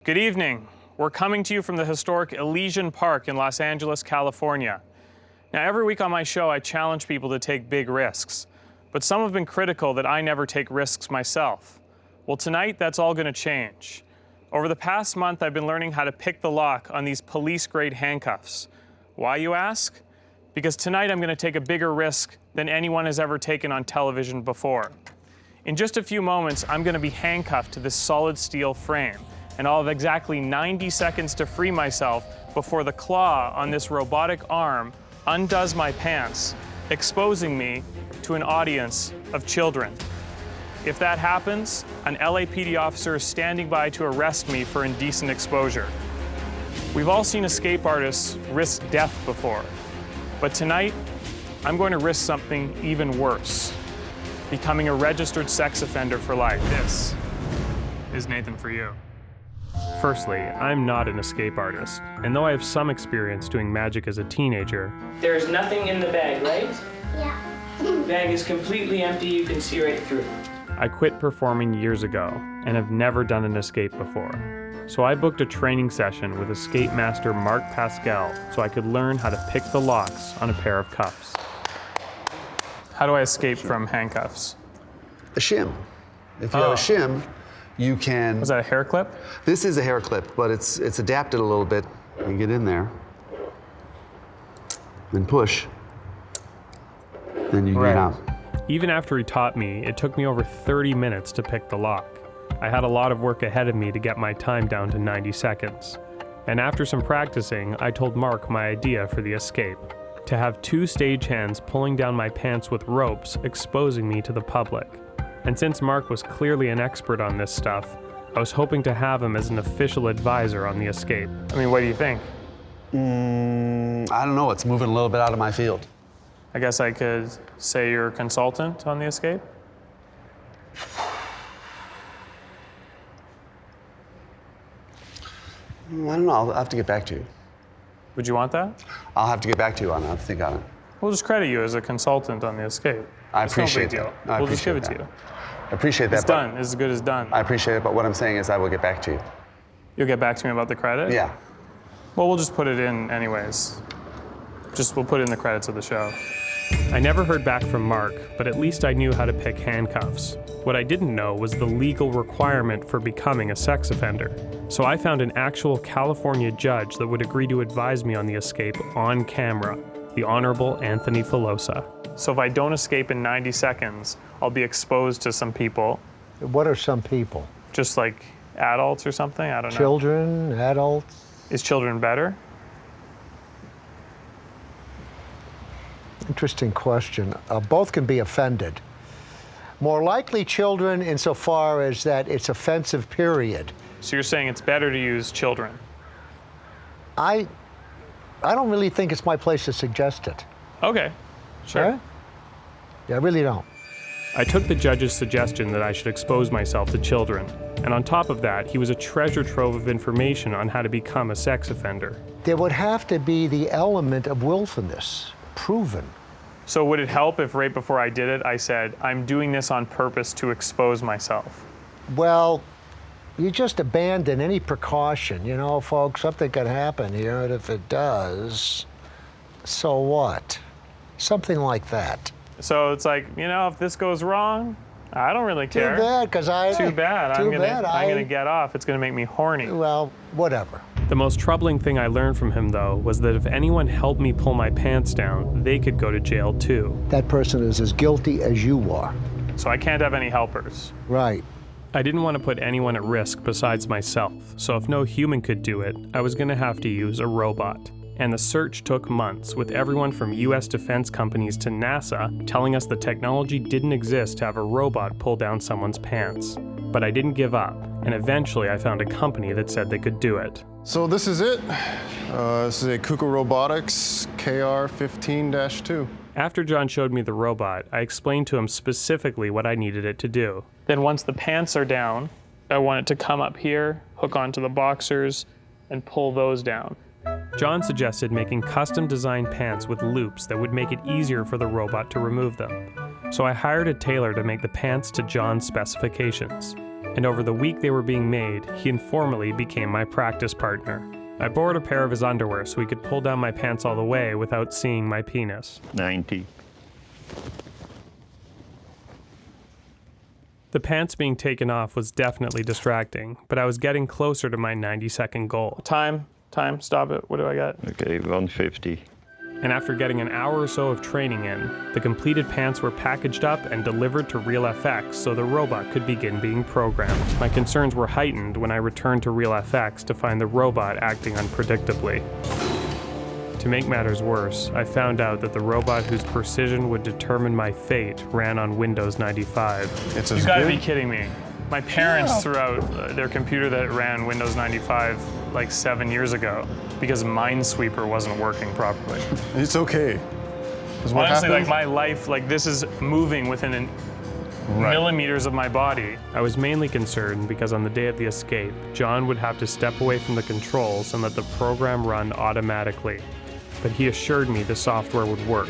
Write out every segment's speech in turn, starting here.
Good evening. We're coming to you from the historic Elysian Park in Los Angeles, California. Now, every week on my show, I challenge people to take big risks, but some have been critical that I never take risks myself. Well, tonight, that's all going to change. Over the past month, I've been learning how to pick the lock on these police-grade handcuffs. Why, you ask? Because tonight, I'm going to take a bigger risk than anyone has ever taken on television before. In just a few moments, I'm going to be handcuffed to this solid steel frame, and I'll have exactly 90 seconds to free myself before the claw on this robotic arm undoes my pants, exposing me to an audience of children. If that happens, an LAPD officer is standing by to arrest me for indecent exposure. We've all seen escape artists risk death before, but tonight, I'm going to risk something even worse, becoming a registered sex offender for life. This is Nathan for you. Firstly, I'm not an escape artist, and though I have some experience doing magic as a teenager, there's nothing in the bag, right? Yeah. The bag is completely empty, you can see right through. I quit performing years ago and have never done an escape before. So I booked a training session with escape master Mark Pascal so I could learn how to pick the locks on a pair of cuffs. How do I escape from handcuffs? A shim. If you have a shim, you can... Was that a hair clip? This is a hair clip, but it's adapted a little bit. You get in there, then push, then you get out. Even after he taught me, it took me over 30 minutes to pick the lock. I had a lot of work ahead of me to get my time down to 90 seconds. And after some practicing, I told Mark my idea for the escape: to have two stagehands pulling down my pants with ropes, exposing me to the public. And since Mark was clearly an expert on this stuff, I was hoping to have him as an official advisor on the escape. I mean, what do you think? I don't know, it's moving a little bit out of my field. I guess I could say you're a consultant on the escape? I don't know, I'll have to get back to you. Would you want that? I'll have to get back to you on it, I'll have to think on it. We'll just credit you as a consultant on the escape. I It's no big appreciate deal. that. We'll just give it to you. I appreciate that. It's done. It's as good as done. I appreciate it, but what I'm saying is I will get back to you. You'll get back to me about the credit? Yeah. Well, we'll just put it in anyways. We'll put it in the credits of the show. I never heard back from Mark, but at least I knew how to pick handcuffs. What I didn't know was the legal requirement for becoming a sex offender. So I found an actual California judge that would agree to advise me on the escape on camera, the Honorable Anthony Filosa. So if I don't escape in 90 seconds, I'll be exposed to some people. What are some people? Just like adults or something? I don't know. Children, adults? Is children better? Interesting question. Both can be offended. More likely children insofar as that it's offensive, period. So you're saying it's better to use children? I don't really think it's my place to suggest it. Okay, sure. All right? Yeah, I really don't. I took the judge's suggestion that I should expose myself to children, and on top of that, he was a treasure trove of information on how to become a sex offender. There would have to be the element of willfulness, proven. So would it help if right before I did it, I said, I'm doing this on purpose to expose myself? Well, you just abandon any precaution. You know, folks, something could happen here, and if it does, so what? Something like that. So it's like, you know, if this goes wrong, I don't really care. Too bad, because Too bad. I'm gonna get off. It's gonna make me horny. Well, whatever. The most troubling thing I learned from him, though, was that if anyone helped me pull my pants down, they could go to jail too. That person is as guilty as you are. So I can't have any helpers. Right. I didn't want to put anyone at risk besides myself, so if no human could do it, I was gonna have to use a robot. And the search took months, with everyone from US defense companies to NASA telling us the technology didn't exist to have a robot pull down someone's pants. But I didn't give up, and eventually I found a company that said they could do it. So this is it. This is a Kuka Robotics KR15-2. After John showed me the robot, I explained to him specifically what I needed it to do. Then once the pants are down, I want it to come up here, hook onto the boxers, and pull those down. John suggested making custom-designed pants with loops that would make it easier for the robot to remove them. So I hired a tailor to make the pants to John's specifications. And over the week they were being made, he informally became my practice partner. I borrowed a pair of his underwear so he could pull down my pants all the way without seeing my penis. 90. The pants being taken off was definitely distracting, but I was getting closer to my 90-second goal. Time, stop it. What do I got? Okay, 150. And after getting an hour or so of training in, the completed pants were packaged up and delivered to RealFX so the robot could begin being programmed. My concerns were heightened when I returned to RealFX to find the robot acting unpredictably. To make matters worse, I found out that the robot whose precision would determine my fate ran on Windows 95. It's You as gotta good. be kidding me. My parents threw out their computer that ran Windows 95 like 7 years ago because Minesweeper wasn't working properly. It's okay. 'Cause what Honestly, like happens- my life, like this is moving within millimeters of my body. I was mainly concerned because on the day of the escape, John would have to step away from the controls and let the program run automatically. But he assured me the software would work.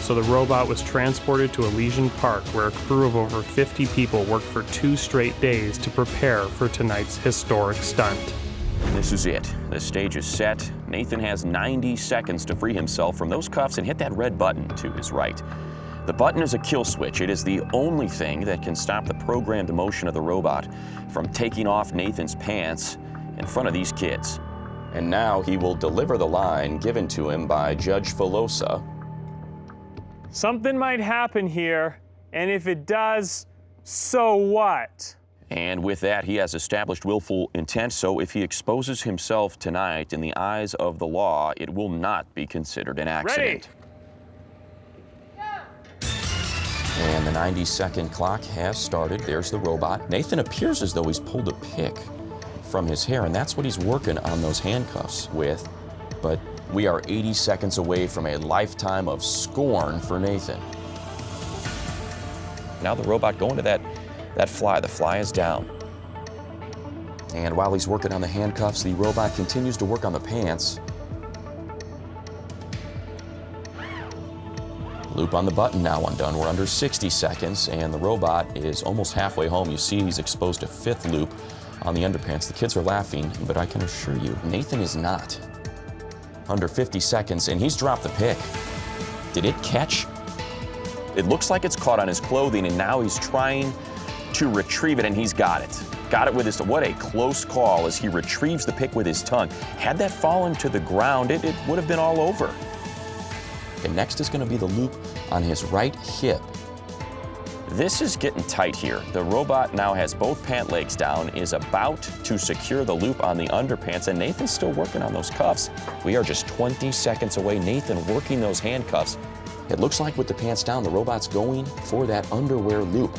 So the robot was transported to Elysian Park, where a crew of over 50 people worked for 2 straight days to prepare for tonight's historic stunt. This is it. The stage is set. Nathan has 90 seconds to free himself from those cuffs and hit that red button to his right. The button is a kill switch. It is the only thing that can stop the programmed motion of the robot from taking off Nathan's pants in front of these kids. And now he will deliver the line given to him by Judge Filosa. Something might happen here, and if it does, so what? And with that, he has established willful intent, so if he exposes himself tonight in the eyes of the law, it will not be considered an accident. And the 90-second clock has started. There's the robot. Nathan appears as though he's pulled a pick from his hair, and that's what he's working on those handcuffs with. But we are 80 seconds away from a lifetime of scorn for Nathan. Now the robot going to that fly. The fly is down. And while he's working on the handcuffs, the robot continues to work on the pants. Loop on the button now undone. We're under 60 seconds, and the robot is almost halfway home. You see he's exposed to 5th loop on the underpants. The kids are laughing, but I can assure you, Nathan is not. Under 50 seconds, and he's dropped the pick. Did it catch? It looks like it's caught on his clothing, and now he's trying to retrieve it, and he's got it. Got it with his, what a close call as he retrieves the pick with his tongue. Had that fallen to the ground, it would have been all over. And next is gonna be the loop on his right hip. This is getting tight here. The robot now has both pant legs down, is about to secure the loop on the underpants, and Nathan's still working on those cuffs. We are just 20 seconds away. Nathan working those handcuffs. It looks like with the pants down, the robot's going for that underwear loop.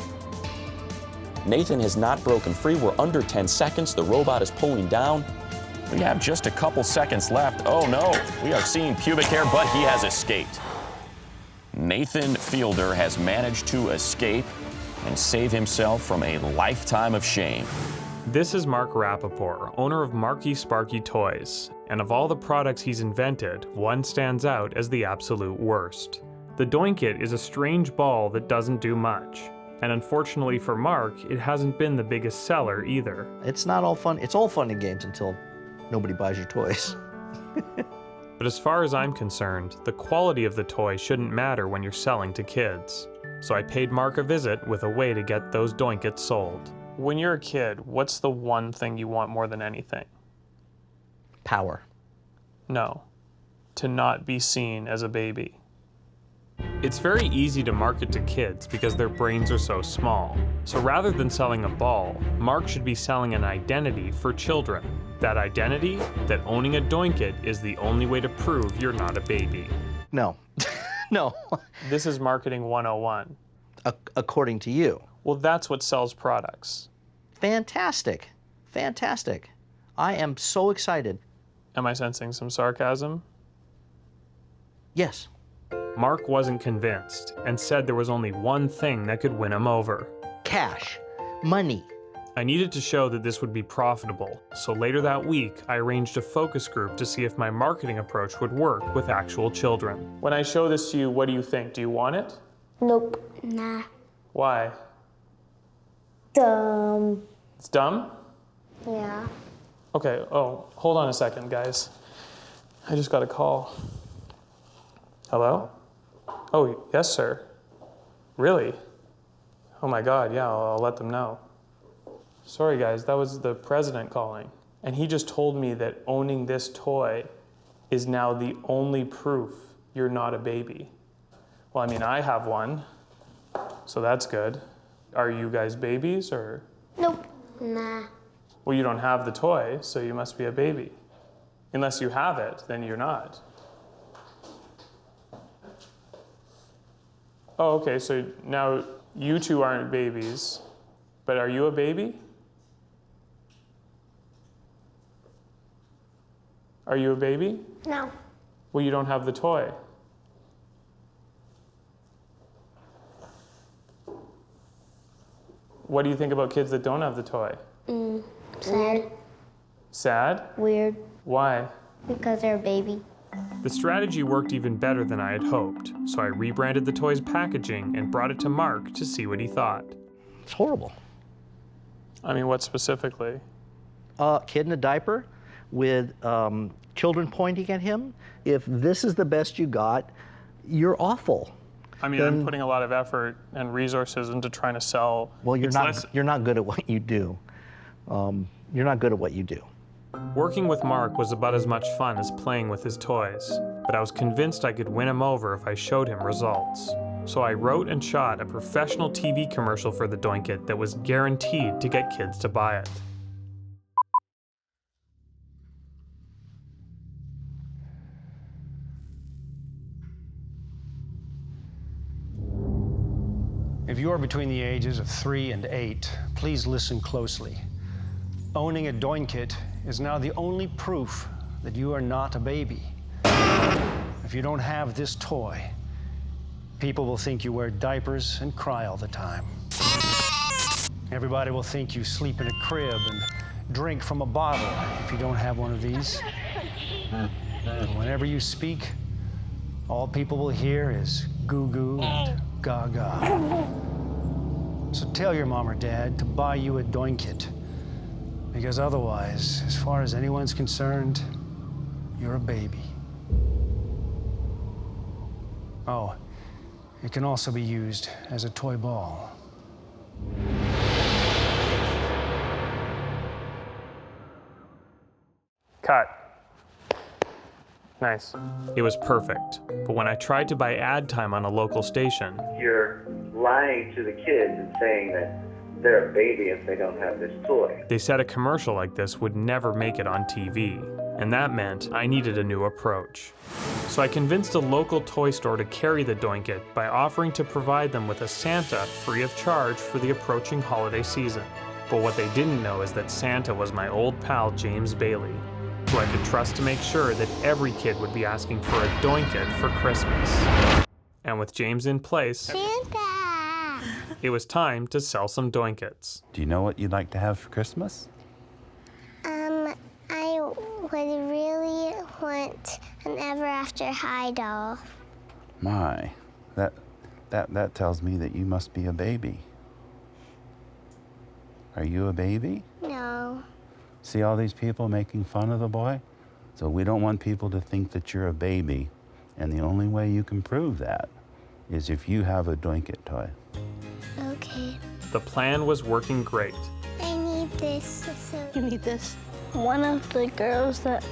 Nathan has not broken free. We're under 10 seconds. The robot is pulling down. We have just a couple seconds left. Oh no, we are seeing pubic hair, but he has escaped. Nathan Fielder has managed to escape and save himself from a lifetime of shame. This is Mark Rappaport, owner of Marky Sparky Toys, and of all the products he's invented, one stands out as the absolute worst. The Doinkit is a strange ball that doesn't do much, and unfortunately for Mark, it hasn't been the biggest seller either. It's not all fun. It's all fun and games until nobody buys your toys. But as far as I'm concerned, the quality of the toy shouldn't matter when you're selling to kids. So I paid Mark a visit with a way to get those Doinkits sold. When you're a kid, what's the one thing you want more than anything? Power. No, to not be seen as a baby. It's very easy to market to kids because their brains are so small. So rather than selling a ball, Mark should be selling an identity for children. That identity, that owning a Doinkit is the only way to prove you're not a baby. No. No. This is marketing 101. According to you. Well, that's what sells products. Fantastic. Fantastic. I am so excited. Am I sensing some sarcasm? Yes. Mark wasn't convinced and said there was only one thing that could win him over. Cash. Money. I needed to show that this would be profitable, so later that week, I arranged a focus group to see if my marketing approach would work with actual children. When I show this to you, what do you think? Do you want it? Nope. Nah. Why? Dumb. It's dumb? Yeah. Okay, oh, hold on a second, guys. I just got a call. Hello? Oh, yes, sir. Really? Oh my God, yeah, I'll let them know. Sorry, guys, that was the president calling. And he just told me that owning this toy is now the only proof you're not a baby. Well, I mean, I have one, so that's good. Are you guys babies, or? Nope. Nah. Well, you don't have the toy, so you must be a baby. Unless you have it, then you're not. Oh, okay, so now you two aren't babies, but are you a baby? Are you a baby? No. Well, you don't have the toy. What do you think about kids that don't have the toy? Sad. Sad? Weird. Why? Because they're a baby. The strategy worked even better than I had hoped, so I rebranded the toy's packaging and brought it to Mark to see what he thought. It's horrible. I mean, what specifically? Kid in a diaper with children pointing at him. If this is the best you got, you're awful. I mean, I'm putting a lot of effort and resources into trying to sell. Well, you're not good at what you do. You're not good at what you do. Working with Mark was about as much fun as playing with his toys, but I was convinced I could win him over if I showed him results. So I wrote and shot a professional TV commercial for the Doinkit that was guaranteed to get kids to buy it. If you are between the ages of 3 and 8, please listen closely. Owning a Doinkit is now the only proof that you are not a baby. If you don't have this toy, people will think you wear diapers and cry all the time. Everybody will think you sleep in a crib and drink from a bottle if you don't have one of these. And whenever you speak, all people will hear is goo-goo and gaga. So tell your mom or dad to buy you a Doinkit, because otherwise, as far as anyone's concerned, you're a baby. Oh, it can also be used as a toy ball. Cut. Nice. It was perfect, but when I tried to buy ad time on a local station, you're lying to the kids and saying that they're a baby if they don't have this toy. They said a commercial like this would never make it on TV, and that meant I needed a new approach. So I convinced a local toy store to carry the Doinkit by offering to provide them with a Santa free of charge for the approaching holiday season. But what they didn't know is that Santa was my old pal James Bailey, who I could trust to make sure that every kid would be asking for a Doinkit for Christmas. And with James in place, Santa! It was time to sell some Doinkits. Do you know what you'd like to have for Christmas? I would really want an Ever After High doll. My, that tells me that you must be a baby. Are you a baby? No. See all these people making fun of the boy? So we don't want people to think that you're a baby. And the only way you can prove that is if you have a Doinkit toy. Okay. The plan was working great. I need this. You need this? One of the girls that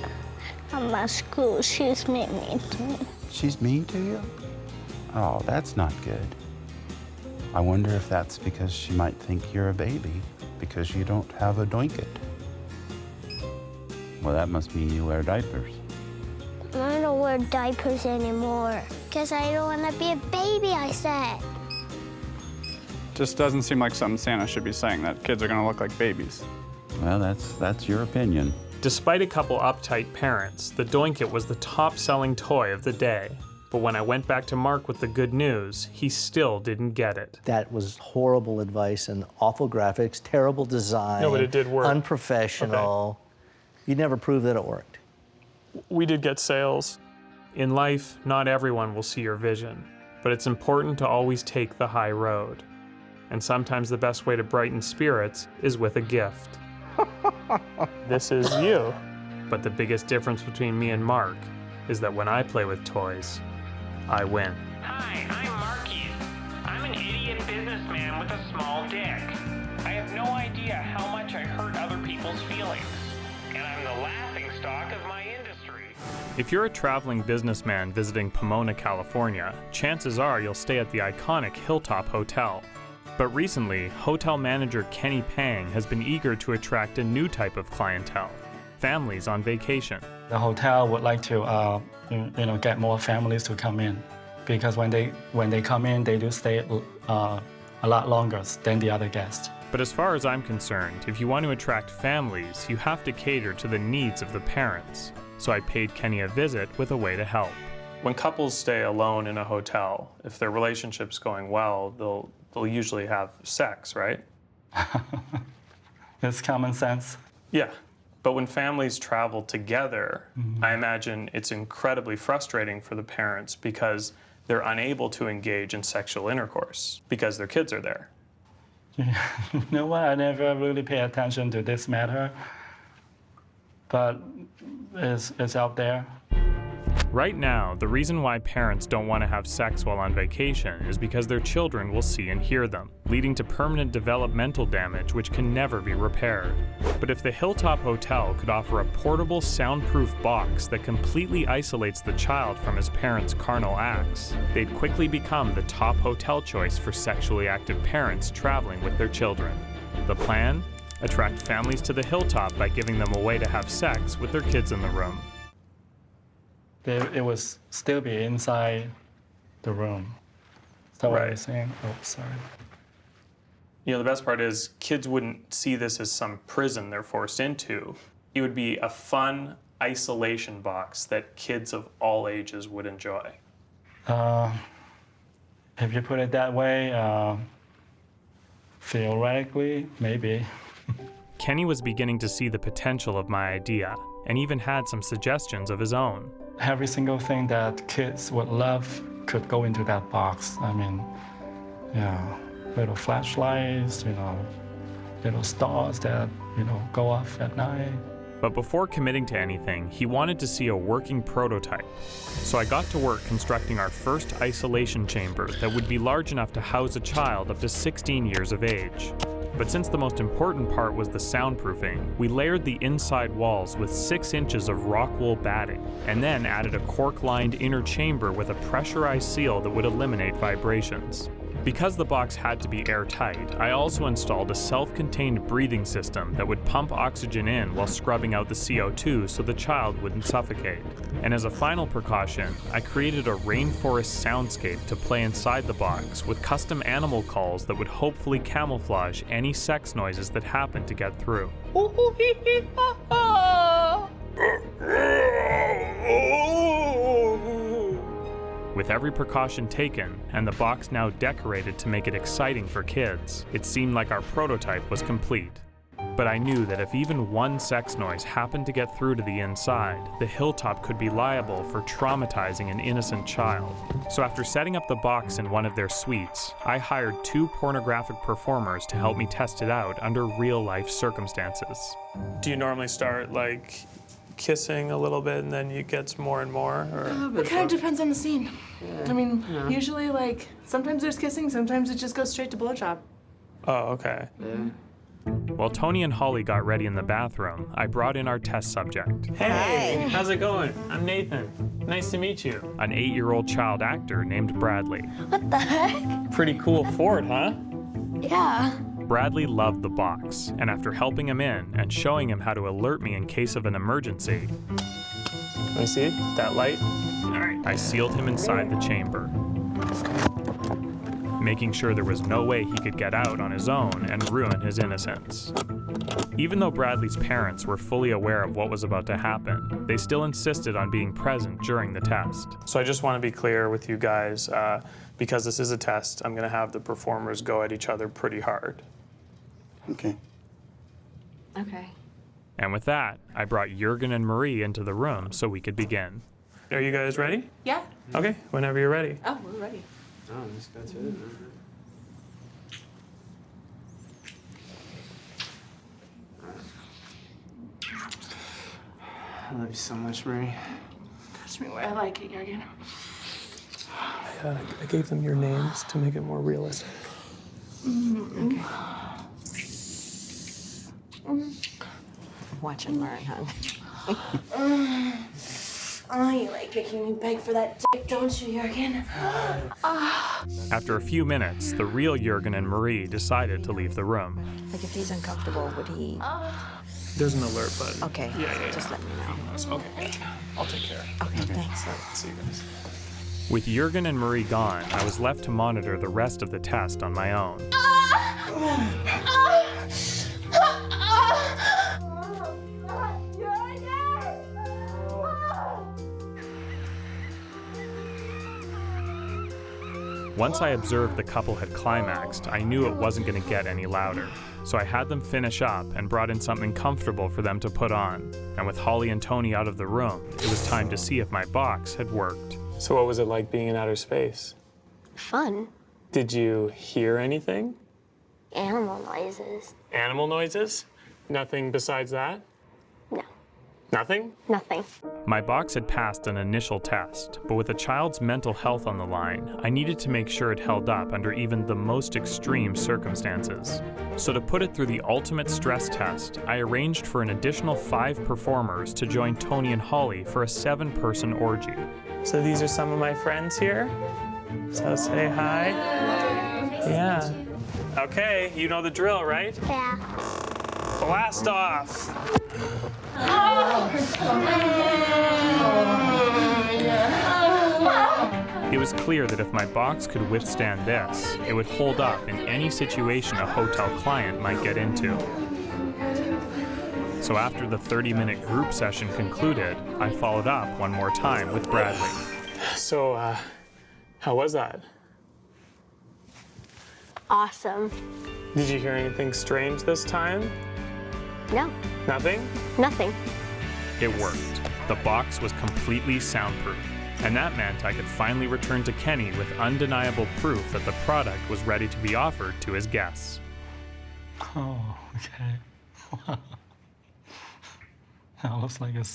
at my school, she's mean to me. She's mean to you? Oh, that's not good. I wonder if that's because she might think you're a baby because you don't have a Doinkit. Well, that must mean you wear diapers. I don't wear diapers anymore because I don't want to be a baby, I said. Just doesn't seem like something Santa should be saying, that kids are going to look like babies. Well, that's your opinion. Despite a couple uptight parents, the Doinkit was the top-selling toy of the day. But when I went back to Mark with the good news, he still didn't get it. That was horrible advice and awful graphics, terrible design. No, but it did work. Unprofessional. Okay. You never proved that it worked. We did get sales. In life, not everyone will see your vision, but it's important to always take the high road. And sometimes the best way to brighten spirits is with a gift. This is you. But the biggest difference between me and Mark is that when I play with toys, I win. Hi, I'm Marky. I'm an idiot businessman with a small dick. I have no idea how much I hurt other people's feelings. And I'm the laughingstock of my industry. If you're a traveling businessman visiting Pomona, California, chances are you'll stay at the iconic Hilltop Hotel. But recently, hotel manager Kenny Pang has been eager to attract a new type of clientele, families on vacation. The hotel would like to get more families to come in, because when they come in, they do stay a lot longer than the other guests. But as far as I'm concerned, if you want to attract families, you have to cater to the needs of the parents. So I paid Kenny a visit with a way to help. When couples stay alone in a hotel, if their relationship's going well, they'll usually have sex, right? It's common sense. Yeah, but when families travel together, I imagine it's incredibly frustrating for the parents because they're unable to engage in sexual intercourse because their kids are there. You know what? I never really pay attention to this matter, but it's out there. Right now, the reason why parents don't want to have sex while on vacation is because their children will see and hear them, leading to permanent developmental damage which can never be repaired. But if the Hilltop Hotel could offer a portable, soundproof box that completely isolates the child from his parents' carnal acts, they'd quickly become the top hotel choice for sexually active parents traveling with their children. The plan? Attract families to the Hilltop by giving them a way to have sex with their kids in the room. It would still be inside the room. Is that what you're saying? Oh, sorry. You know, the best part is kids wouldn't see this as some prison they're forced into. It would be a fun isolation box that kids of all ages would enjoy. If you put it that way, theoretically, maybe. Kenny was beginning to see the potential of my idea and even had some suggestions of his own. Every single thing that kids would love could go into that box. I mean, yeah, little flashlights, little stars that, go off at night. But before committing to anything, he wanted to see a working prototype. So I got to work constructing our first isolation chamber that would be large enough to house a child up to 16 years of age. But since the most important part was the soundproofing, we layered the inside walls with 6 inches of rock wool batting, and then added a cork-lined inner chamber with a pressurized seal that would eliminate vibrations. Because the box had to be airtight, I also installed a self-contained breathing system that would pump oxygen in while scrubbing out the CO2 so the child wouldn't suffocate. And as a final precaution, I created a rainforest soundscape to play inside the box with custom animal calls that would hopefully camouflage any sex noises that happened to get through. With every precaution taken, and the box now decorated to make it exciting for kids, it seemed like our prototype was complete. But I knew that if even one sex noise happened to get through to the inside, the Hilltop could be liable for traumatizing an innocent child. So after setting up the box in one of their suites, I hired 2 pornographic performers to help me test it out under real-life circumstances. Do you normally start, kissing a little bit and then it gets more and more? Or? It kind of depends on the scene. Yeah. I mean, usually, sometimes there's kissing, sometimes it just goes straight to blowjob. Oh, okay. Yeah. While Tony and Holly got ready in the bathroom, I brought in our test subject. Hey, how's it going? I'm Nathan. Nice to meet you. An 8-year-old child actor named Bradley. What the heck? Pretty cool Ford, huh? Yeah. Bradley loved the box, and after helping him in and showing him how to alert me in case of an emergency, let me see, that light? All right. I sealed him inside the chamber, making sure there was no way he could get out on his own and ruin his innocence. Even though Bradley's parents were fully aware of what was about to happen, they still insisted on being present during the test. So I just want to be clear with you guys, because this is a test, I'm going to have the performers go at each other pretty hard. Okay. Okay. And with that, I brought Jürgen and Marie into the room so we could begin. Are you guys ready? Yeah. Okay, whenever you're ready. Oh, we're ready. Oh, let's go to it. I love you so much, Marie. Touch me where I like it, Jurgen. I gave them your names to make it more realistic. Okay. Watch and learn, hon. Oh, you like making me beg for that dick, don't you, Jurgen? After a few minutes, the real Jurgen and Marie decided to leave the room. Like if he's uncomfortable, would he? There's an alert button. Okay. Yeah. Just let me know. Okay. I'll take care. Okay, thanks. See you guys. With Jurgen and Marie gone, I was left to monitor the rest of the test on my own. Once I observed the couple had climaxed, I knew it wasn't going to get any louder. So I had them finish up and brought in something comfortable for them to put on. And with Holly and Tony out of the room, it was time to see if my box had worked. So what was it like being in outer space? Fun. Did you hear anything? Animal noises. Animal noises? Nothing besides that? No. Nothing? Nothing. My box had passed an initial test, but with a child's mental health on the line, I needed to make sure it held up under even the most extreme circumstances. So to put it through the ultimate stress test, I arranged for an additional 5 performers to join Tony and Holly for a 7-person orgy. So these are some of my friends here. So say hi. Yeah. Okay, you know the drill, right? Yeah. Blast off! It was clear that if my box could withstand this, it would hold up in any situation a hotel client might get into. So after the 30-minute group session concluded, I followed up one more time with Bradley. So, how was that? Awesome. Did you hear anything strange this time? No. Nothing? Nothing. It worked. The box was completely soundproof. And that meant I could finally return to Kenny with undeniable proof that the product was ready to be offered to his guests. Oh, okay. Wow. That looks like a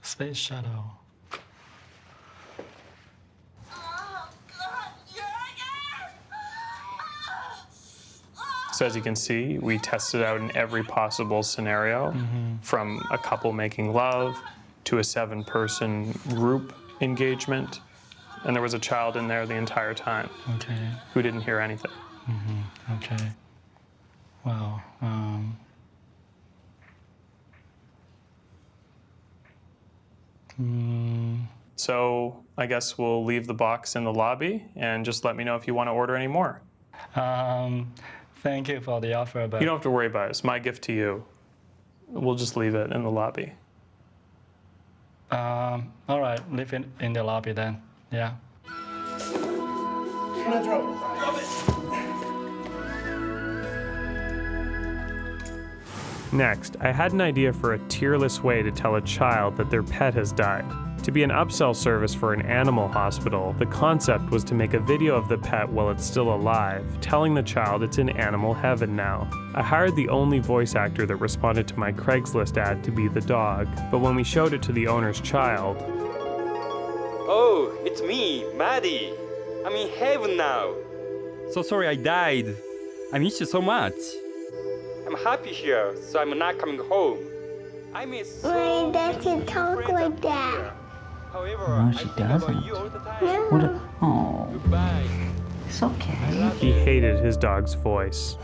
space shuttle. So as you can see, we tested out in every possible scenario, from a couple making love to a 7-person group engagement. And there was a child in there the entire time who didn't hear anything. Okay. Wow. So I guess we'll leave the box in the lobby and just let me know if you want to order any more. Thank you for the offer, but You don't have to worry about it. It's my gift to you. We'll just leave it in the lobby. all right, leave it in the lobby then. Yeah. Next, I had an idea for a tearless way to tell a child that their pet has died. To be an upsell service for an animal hospital, the concept was to make a video of the pet while it's still alive, telling the child it's in animal heaven now. I hired the only voice actor that responded to my Craigslist ad to be the dog, but when we showed it to the owner's child... Oh, it's me, Maddie. I'm in heaven now. So sorry I died. I miss you so much. I'm happy here, so I'm not coming home. I miss so My dad can talk like that. However, No, she doesn't. No. Oh. Goodbye. It's okay. He hated his dog's voice.